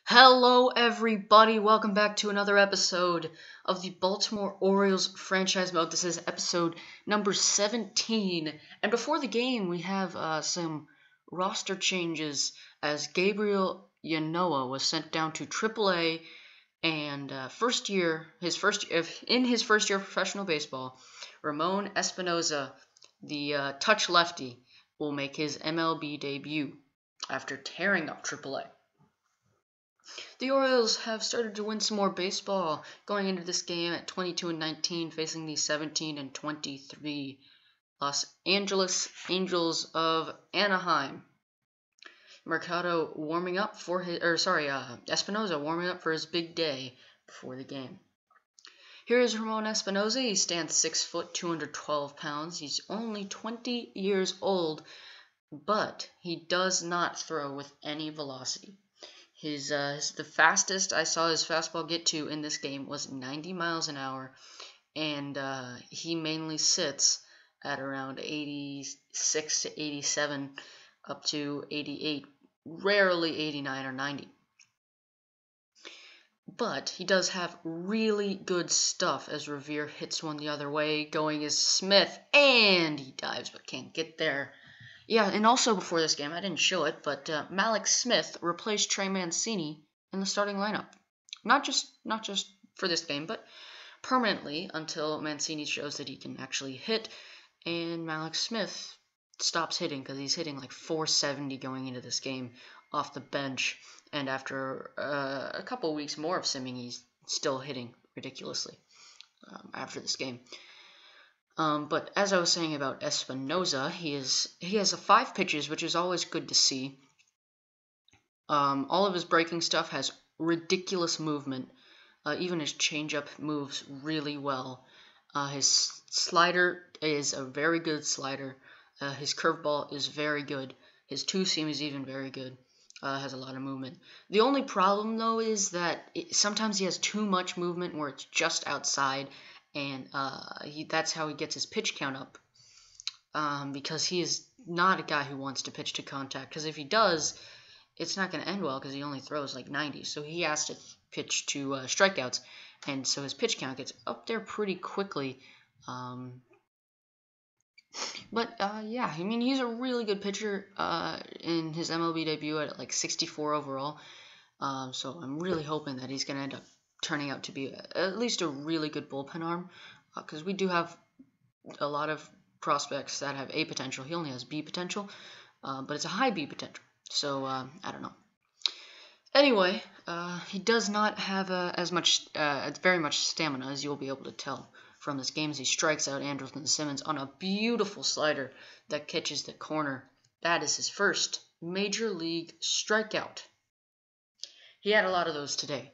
Hello, everybody. Welcome back to another episode of the Baltimore Orioles franchise mode. This is episode number 17. And before the game, we have some roster changes as Gabriel Ynoa was sent down to AAA. And in his first year of professional baseball, Ramon Espinoza, the touch lefty, will make his MLB debut after tearing up AAA. The Orioles have started to win some more baseball, going into this game at 22-19, facing the 17-23 Los Angeles Angels of Anaheim. Espinoza warming up for his big day before the game. Here is Ramon Espinoza. He stands 6 foot, 212 pounds. He's only 20 years old, but he does not throw with any velocity. The fastest I saw his fastball get to in this game was 90 miles an hour, and he mainly sits at around 86 to 87, up to 88, rarely 89 or 90. But he does have really good stuff as Revere hits one the other way, going as Smith, and he dives but can't get there. Yeah, and also before this game, I didn't show it, but Mallex Smith replaced Trey Mancini in the starting lineup. Not just for this game, but permanently until Mancini shows that he can actually hit, and Mallex Smith stops hitting because he's hitting like 470 going into this game off the bench, and after a couple weeks more of simming, he's still hitting ridiculously after this game. But as I was saying about Espinoza, he has 5 pitches, which is always good to see. All of his breaking stuff has ridiculous movement. Even his changeup moves really well. His slider is a very good slider. His curveball is very good. His two-seam is even very good. Has a lot of movement. The only problem, though, is that sometimes he has too much movement where it's just outside, and that's how he gets his pitch count up, because he is not a guy who wants to pitch to contact, because if he does, it's not going to end well because he only throws like 90, so he has to pitch to strikeouts, and so his pitch count gets up there pretty quickly. Yeah, I mean, he's a really good pitcher in his MLB debut at like 64 overall, so I'm really hoping that he's going to end up turning out to be at least a really good bullpen arm, because we do have a lot of prospects that have A potential. He only has B potential, but it's a high B potential, so I don't know. Anyway, he does not have very much stamina, as you'll be able to tell from this game, as he strikes out Andrelton Simmons on a beautiful slider that catches the corner. That is his first major league strikeout. He had a lot of those today.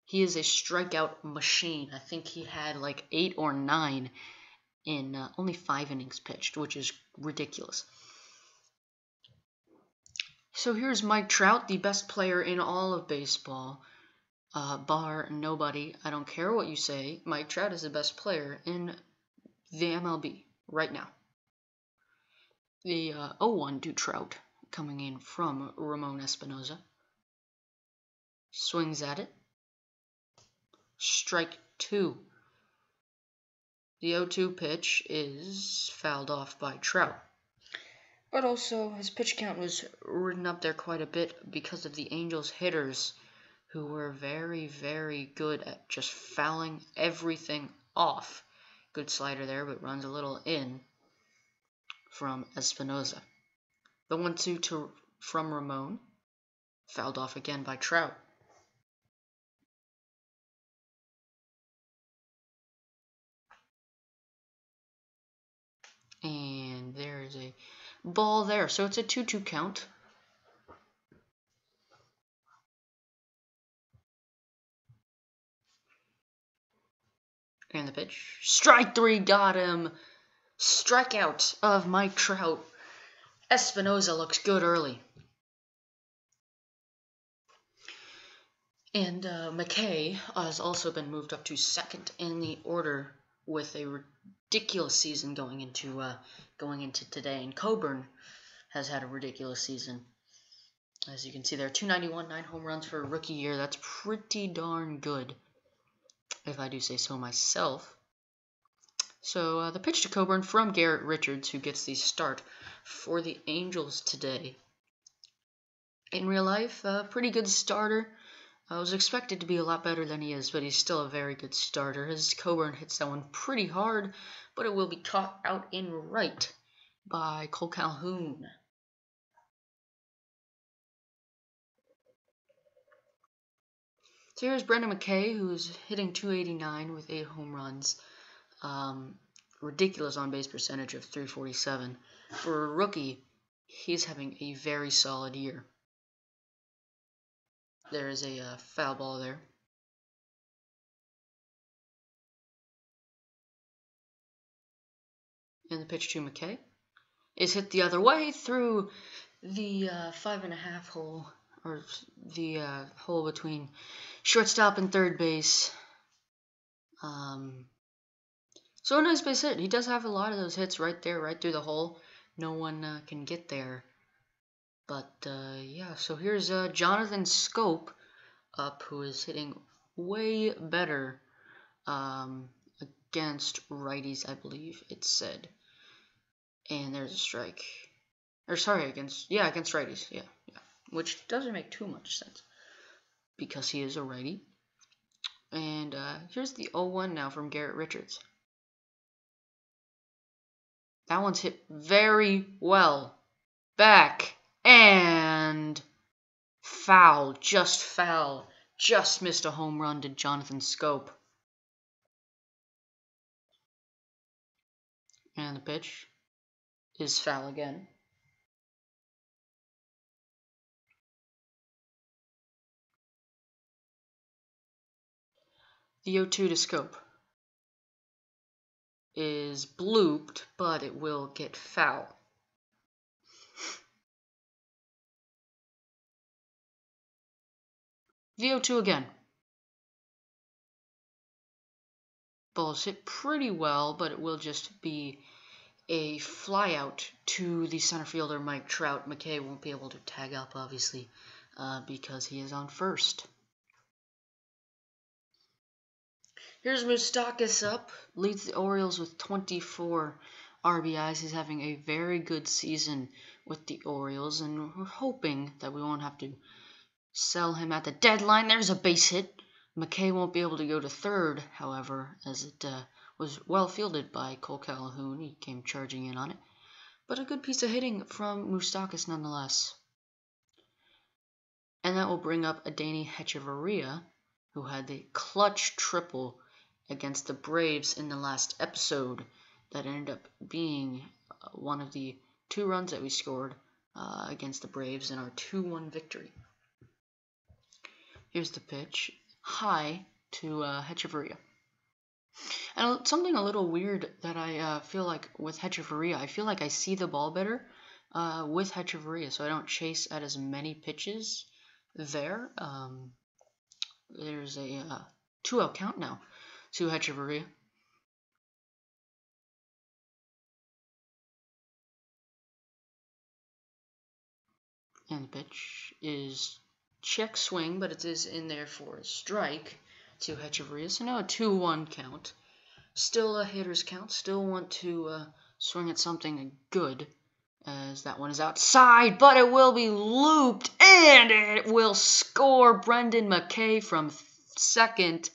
He is a strikeout machine. I think he had like 8 or 9 in only 5 innings pitched, which is ridiculous. So here's Mike Trout, the best player in all of baseball, bar nobody. I don't care what you say. Mike Trout is the best player in the MLB right now. The 0-1 to Trout coming in from Ramon Espinoza. Swings at it. Strike 2. The 0-2 pitch is fouled off by Trout. But also, his pitch count was ridden up there quite a bit because of the Angels hitters, who were very, very good at just fouling everything off. Good slider there, but runs a little in from Espinoza. The 1-2 from Ramon, fouled off again by Trout. And there is a ball there. So it's a 2-2 count. And the pitch. Strike 3, got him. Strikeout of Mike Trout. Espinoza looks good early. And McKay has also been moved up to second in the order with a ridiculous season going into today, and Coburn has had a ridiculous season. As you can see there, 291, 9 home runs for a rookie year. That's pretty darn good, if I do say so myself. So the pitch to Coburn from Garrett Richards, who gets the start for the Angels today. In real life, a pretty good starter. I was expected to be a lot better than he is, but he's still a very good starter. As Coburn hits that one pretty hard, but it will be caught out in right by Cole Calhoun. So here's Brendan McKay, who's hitting 289 with 8 home runs. Ridiculous on-base percentage of 347. For a rookie, he's having a very solid year. There is a foul ball there. And the pitch to McKay is hit the other way through the 5.5 hole, or the hole between shortstop and third base. So a nice base hit. He does have a lot of those hits right there, right through the hole. No one can get there. But yeah, so here's Jonathan Schoop up, who is hitting way better against righties, I believe it said. And there's a strike. Or sorry, against righties. Yeah. Which doesn't make too much sense because he is a righty. And here's the 0-1 now from Garrett Richards. That one's hit very well. Back and foul. Just missed a home run to Jonathan Schoop. And the pitch is foul again. The 0-2 to Schoop is blooped, but it will get foul. The 0-2 again. Ball's hit pretty well, but it will just be a fly out to the center fielder, Mike Trout. McKay won't be able to tag up, obviously, because he is on first. Here's Moustakas up, leads the Orioles with 24 RBIs. He's having a very good season with the Orioles, and we're hoping that we won't have to sell him at the deadline. There's a base hit. McKay won't be able to go to third, however, as it was well fielded by Cole Calhoun. He came charging in on it. But a good piece of hitting from Moustakas nonetheless. And that will bring up Adeiny Hechavarria, who had the clutch triple against the Braves in the last episode. That ended up being one of the 2 runs that we scored against the Braves in our 2-1 victory. Here's the pitch. High to Hechavarria. And something a little weird that I feel like with Hechavarria, I feel like I see the ball better with Hechavarria, so I don't chase at as many pitches there. There's a 2-out count now to Hechavarria. And the pitch is check swing, but it is in there for a strike to Hechavarria. So now a 2-1 count. Still a hitter's count. Still want to swing at something good, as that one is outside, but it will be looped, and it will score. Brendan McKay from second,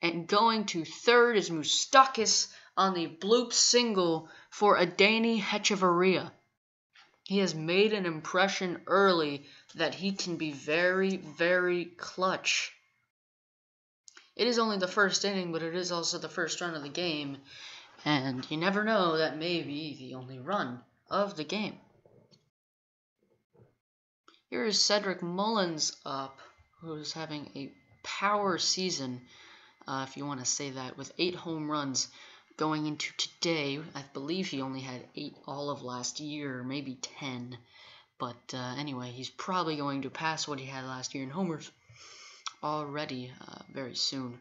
and going to third is Moustakas on the bloop single for Adeiny Hechavarria. He has made an impression early that he can be very, very clutch. It is only the first inning, but it is also the first run of the game, and you never know, that may be the only run of the game. Here is Cedric Mullins up, who's having a power season, if you want to say that, with 8 home runs going into today. I believe he only had 8 all of last year, maybe 10. But anyway, he's probably going to pass what he had last year in homers already very soon.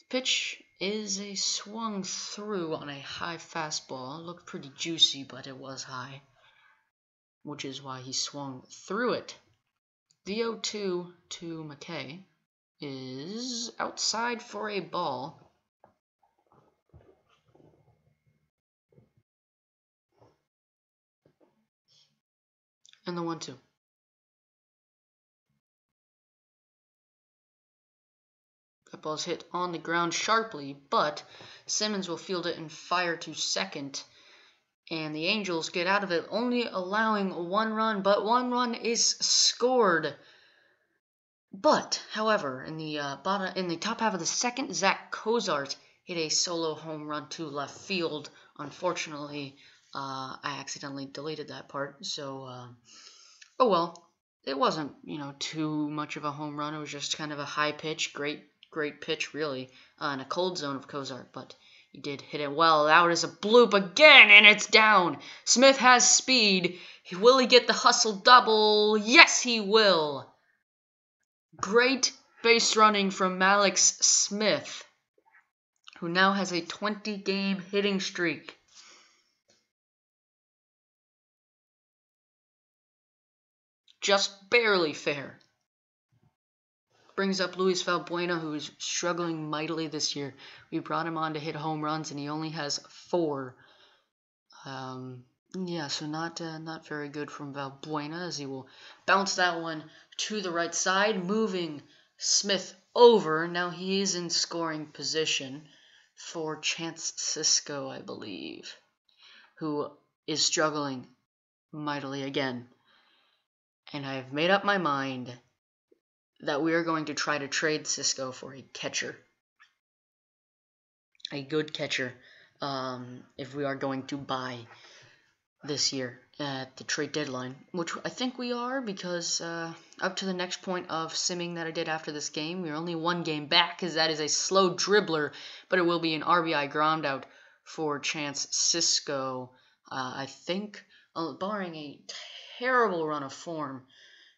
The pitch is a swung through on a high fastball. It looked pretty juicy, but it was high, which is why he swung through it. The 0-2 to McKay is outside for a ball. And the 1-2. That ball's hit on the ground sharply, but Simmons will field it and fire to second. And the Angels get out of it, only allowing 1 run, but 1 run is scored. But, however, in the top half of the second, Zach Cozart hit a solo home run to left field. Unfortunately, I accidentally deleted that part, so oh well. It wasn't, too much of a home run. It was just kind of a high pitch, great pitch, really, in a cold zone of Cozart, but he did hit it well. Out is a bloop again, and it's down. Smith has speed. Will he get the hustle double? Yes, he will. Great base running from Mallex Smith, who now has a 20-game hitting streak. Just barely fair. Brings up Luis Valbuena, who is struggling mightily this year. We brought him on to hit home runs, and he only has 4. Yeah, so not very good from Valbuena, as he will bounce that one to the right side, moving Smith over. Now he is in scoring position for Chance Sisco, I believe, who is struggling mightily again. And I have made up my mind that we are going to try to trade Sisco for a catcher. A good catcher, if we are going to buy this year at the trade deadline, which I think we are, because up to the next point of simming that I did after this game, we're only 1 game back, because that is a slow dribbler, but it will be an RBI ground out for Chance Sisco. I think, barring a terrible run of form,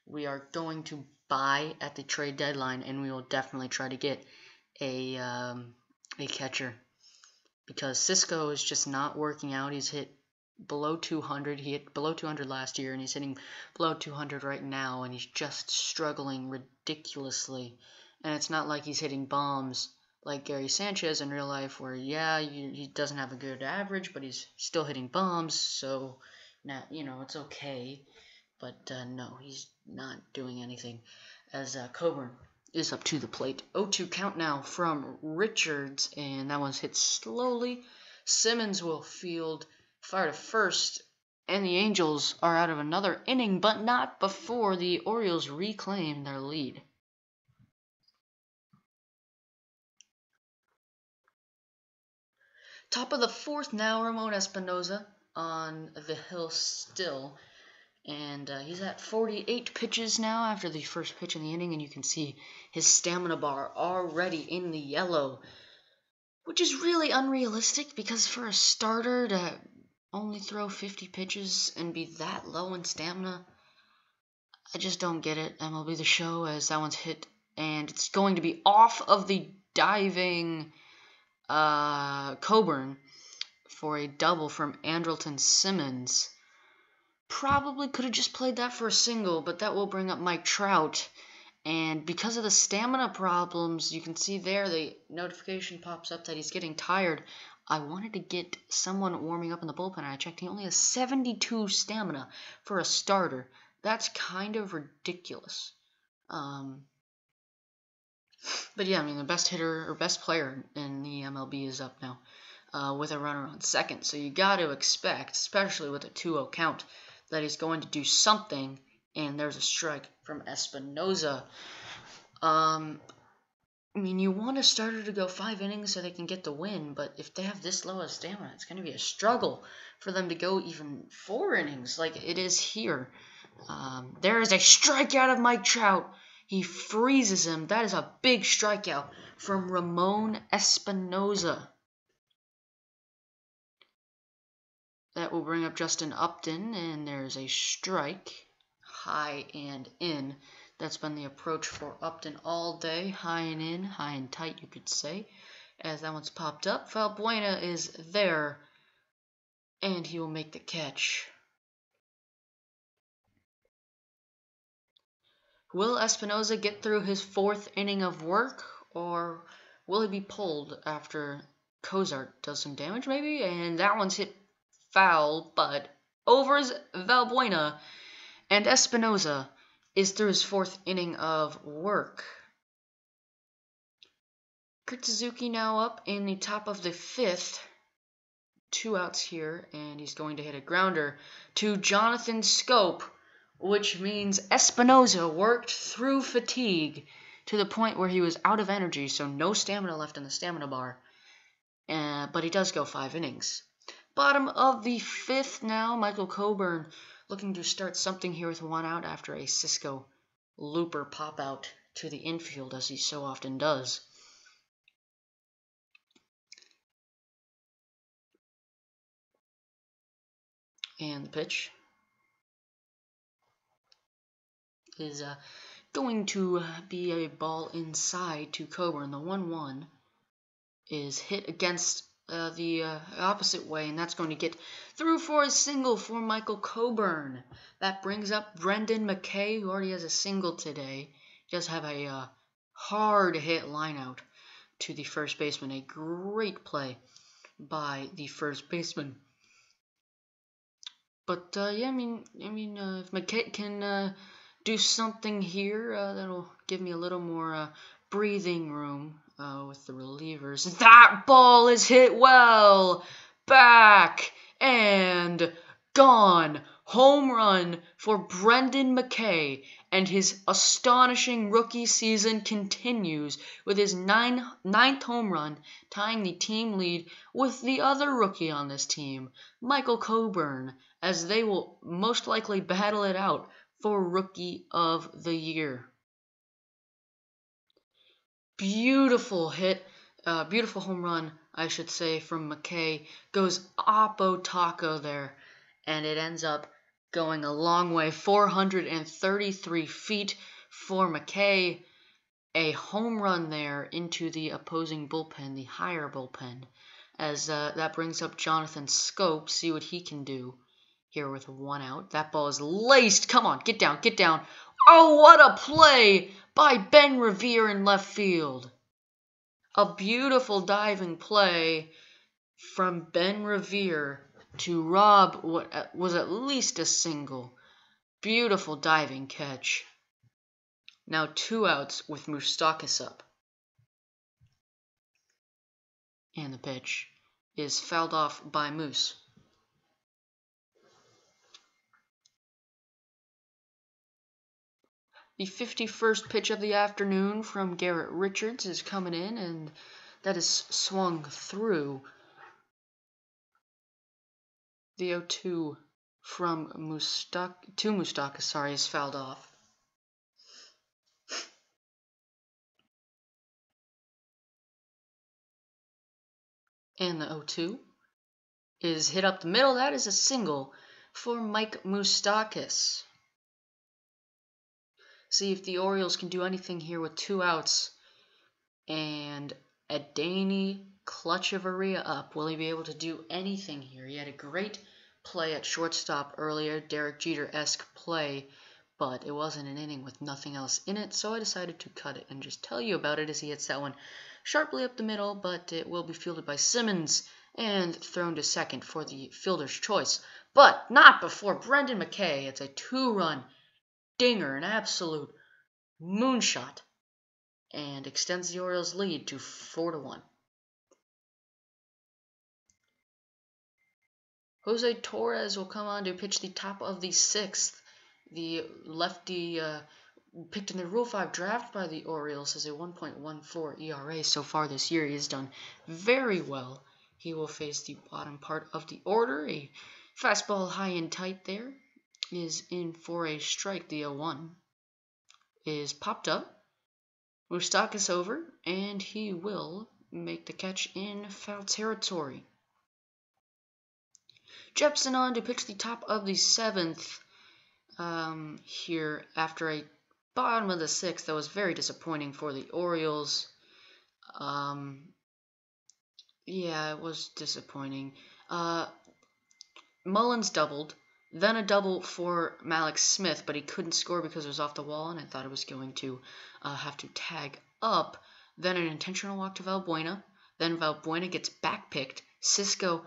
we are going to buy at the trade deadline, and we will definitely try to get a catcher, because Sisco is just not working out. He's hit below 200. He hit below 200 last year, and he's hitting below 200 right now, and he's just struggling ridiculously. And it's not like he's hitting bombs like Gary Sanchez in real life, where, yeah, he doesn't have a good average, but he's still hitting bombs, so, now, it's okay. But no, he's not doing anything, as Coburn is up to the plate. 0-2 count now from Richards, and that one's hit slowly. Simmons will field, fire to first, and the Angels are out of another inning, but not before the Orioles reclaim their lead. Top of the 4th now, Ramon Espinoza on the hill still. And he's at 48 pitches now after the first pitch in the inning, and you can see his stamina bar already in the yellow, which is really unrealistic, because for a starter to only throw 50 pitches and be that low in stamina, I just don't get it. MLB The Show, as that one's hit, and it's going to be off of the diving Coburn for a double from Andrelton Simmons. Probably could have just played that for a single, but that will bring up Mike Trout. And because of the stamina problems, you can see there the notification pops up that he's getting tired. I wanted to get someone warming up in the bullpen, and I checked. He only has 72 stamina for a starter. That's kind of ridiculous. But yeah, I mean, the best hitter or best player in the MLB is up now with a runner on second. So you got to expect, especially with a 2-0 count, that he's going to do something, and there's a strike from Espinoza. I mean, you want a starter to go 5 innings so they can get the win, but if they have this low of stamina, it's going to be a struggle for them to go even 4 innings like it is here. There is a strikeout of Mike Trout. He freezes him. That is a big strikeout from Ramon Espinoza. That will bring up Justin Upton, and there's a strike, high and in. That's been the approach for Upton all day, high and in, high and tight, you could say. As that one's popped up, Valbuena is there, and he will make the catch. Will Espinoza get through his 4th inning of work, or will he be pulled after Cozart does some damage maybe? And that one's hit foul, but over is Valbuena, and Espinoza is through his 4th inning of work. Kurt Suzuki now up in the top of the 5th. 2 outs here, and he's going to hit a grounder to Jonathan Schoop, which means Espinoza worked through fatigue to the point where he was out of energy, so no stamina left in the stamina bar. But he does go 5 innings. Bottom of the 5th now, Michael Coburn looking to start something here with 1 out after a Cisco looper pop out to the infield, as he so often does. And the pitch is going to be a ball inside to Coburn. The 1-1 is hit against the opposite way, and that's going to get through for a single for Michael Coburn. That brings up Brendan McKay, who already has a single today. He does have a hard hit line out to the first baseman. A great play by the first baseman. But yeah, I mean, if McKay can do something here, that'll give me a little more breathing room with the relievers. That ball is hit well, back and gone. Home run for Brendan McKay, and his astonishing rookie season continues with his ninth home run, tying the team lead with the other rookie on this team, Michael Coburn, as they will most likely battle it out for Rookie of the Year. Beautiful hit, beautiful home run, I should say, from McKay. Goes oppo taco there, and it ends up going a long way, 433 feet for McKay. A home run there into the opposing bullpen, the higher bullpen, as that brings up Jonathan Schoop. See what he can do here with 1 out. That ball is laced. Come on, get down, get down. Oh, what a play by Ben Revere in left field. A beautiful diving play from Ben Revere to rob what was at least a single. Beautiful diving catch. Now 2 outs with Moustakas up. And the pitch is fouled off by Moose. The 51st pitch of the afternoon from Garrett Richards is coming in, and that is swung through. The 0-2 from Moustakas, is fouled off. And the 0-2 is hit up the middle. That is a single for Mike Moustakas. See if the Orioles can do anything here with 2 outs. And a Danny Clutcheveria up. Will he be able to do anything here? He had a great play at shortstop earlier, Derek Jeter-esque play, but it wasn't an inning with nothing else in it, so I decided to cut it and just tell you about it as he hits that one sharply up the middle, but it will be fielded by Simmons and thrown to second for the fielder's choice. But not before Brendan McKay. It's a 2-run dinger, an absolute moonshot, and extends the Orioles' lead to 4-1. Jose Torres will come on to pitch the top of the 6th. The lefty picked in the Rule 5 draft by the Orioles has a 1.14 ERA so far this year. He has done very well. He will face the bottom part of the order. A fastball high and tight there is in for a strike. The 0-1 is popped up. Moustakas over, and he will make the catch in foul territory. Jepson on to pitch the top of the 7th here after a bottom of the 6th that was very disappointing for the Orioles. Yeah, it was disappointing. Mullins doubled, Then a double for Mallex Smith, but he couldn't score because it was off the wall, and I thought it was going to have to tag up. Then an intentional walk to Valbuena. Then Valbuena gets backpicked. Cisco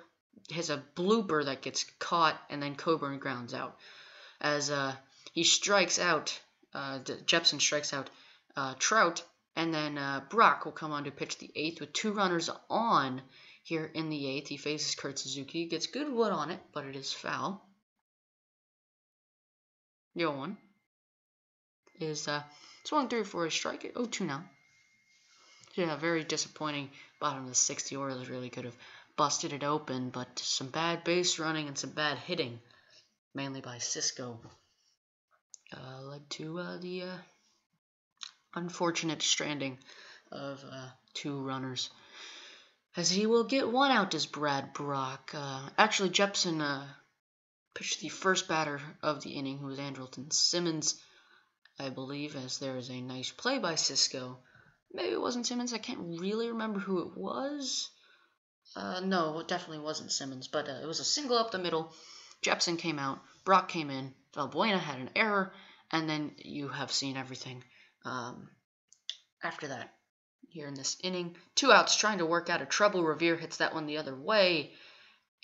has a blooper that gets caught, and then Coburn grounds out. As he strikes out, Jepson strikes out Trout, and then Brock will come on to pitch the 8th with 2 runners on here in the 8th. He faces Kurt Suzuki, gets good wood on it, but it is foul. 0-1 is swung through for a strike at 0-2 now. Yeah, very disappointing bottom of the 6th. The Orioles really could have busted it open, but some bad base running and some bad hitting, mainly by Cisco, led to the unfortunate stranding of 2 runners. As he will get 1 out as Brad Brock. Actually, Jepson pitched the first batter of the inning, who was Andrelton Simmons, I believe, as there is a nice play by Cisco. Maybe it wasn't Simmons. I can't really remember who it was. No, it definitely wasn't Simmons, but it was a single up the middle. Jepson came out. Brock came in. Valbuena had an error, and then you have seen everything after that here in this inning. 2 outs, trying to work out a trouble. Revere hits that one the other way.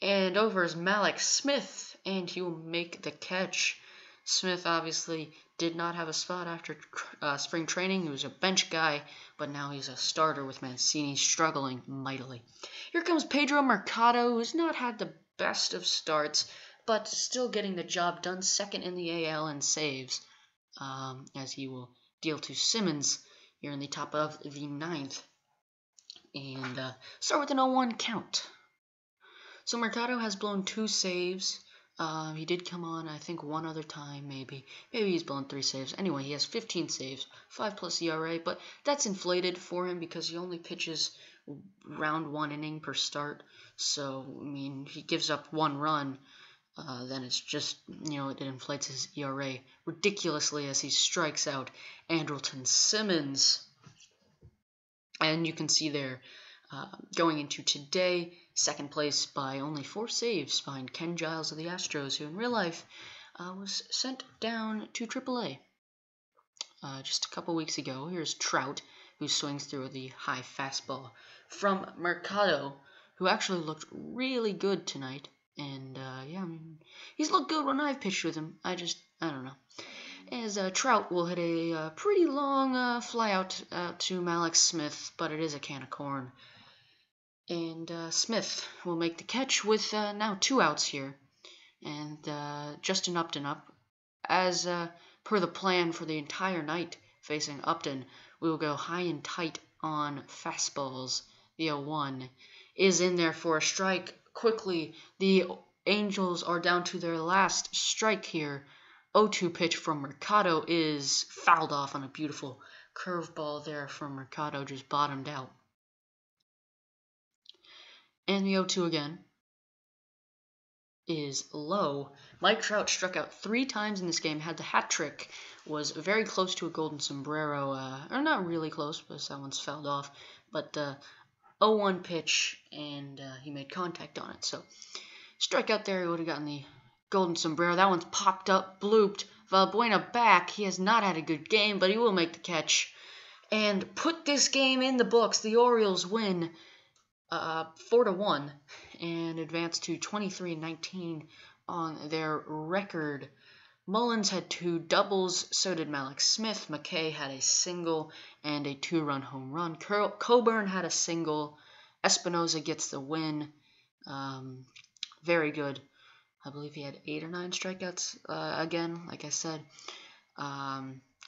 And over is Mallex Smith, and he will make the catch. Smith obviously did not have a spot after spring training. He was a bench guy, but now he's a starter with Mancini struggling mightily. Here comes Pedro Mercado, who's not had the best of starts, but still getting the job done. 2nd in the AL in saves, as he will deal to Simmons here in the top of the 9th. And start with an 0-1 count. So Mercado has blown 2 saves. He did come on, I think, 1 other time, maybe. Maybe he's blown 3 saves. Anyway, he has 15 saves, 5+ ERA, but that's inflated for him because he only pitches round 1 inning per start. So, I mean, he gives up 1 run, then it's just, it inflates his ERA ridiculously as he strikes out Andrelton Simmons. And you can see there, going into today, 2nd place by only 4 saves behind Ken Giles of the Astros, who in real life was sent down to AAA just a couple weeks ago. Here's Trout, who swings through the high fastball from Mercado, who actually looked really good tonight. And, yeah, I mean, he's looked good when I've pitched with him. I don't know. As Trout will hit a pretty long fly out to Mallex Smith, but it is a can of corn. And Smith will make the catch with now 2 outs here. And Justin Upton up. As per the plan for the entire night facing Upton, we will go high and tight on fastballs. The 0-1 is in there for a strike. Quickly, the Angels are down to their last strike here. 0-2 pitch from Mercado is fouled off on a beautiful curveball there from Mercado, just bottomed out. And the 0-2 again is low. Mike Trout struck out 3 times in this game, had the hat trick, was very close to a golden sombrero, or not really close because that one's fouled off, but 0-1 pitch, and he made contact on it. So strikeout there, he would have gotten the golden sombrero. That one's popped up, blooped. Valbuena back. He has not had a good game, but he will make the catch and put this game in the books. The Orioles win 4-1 and advance to 23-19 on their record. Mullins had 2 doubles, so did Mallex Smith. McKay had a single and a 2-run home run. Coburn had a single. Espinoza gets the win. Very good. I believe he had 8 or 9 strikeouts again, like I said.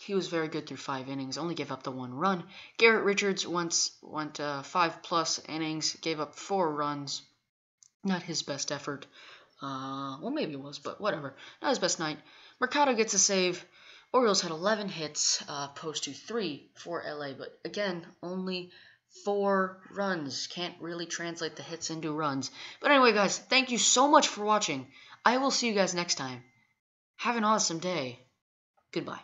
He was very good through 5 innings, only gave up the 1 run. Garrett Richards went 5+ innings, gave up 4 runs. Not his best effort. Well, maybe it was, but whatever. Not his best night. Mercado gets a save. Orioles had 11 hits, opposed to 3 for LA, but again, only 4 runs. Can't really translate the hits into runs. But anyway, guys, thank you so much for watching. I will see you guys next time. Have an awesome day. Goodbye.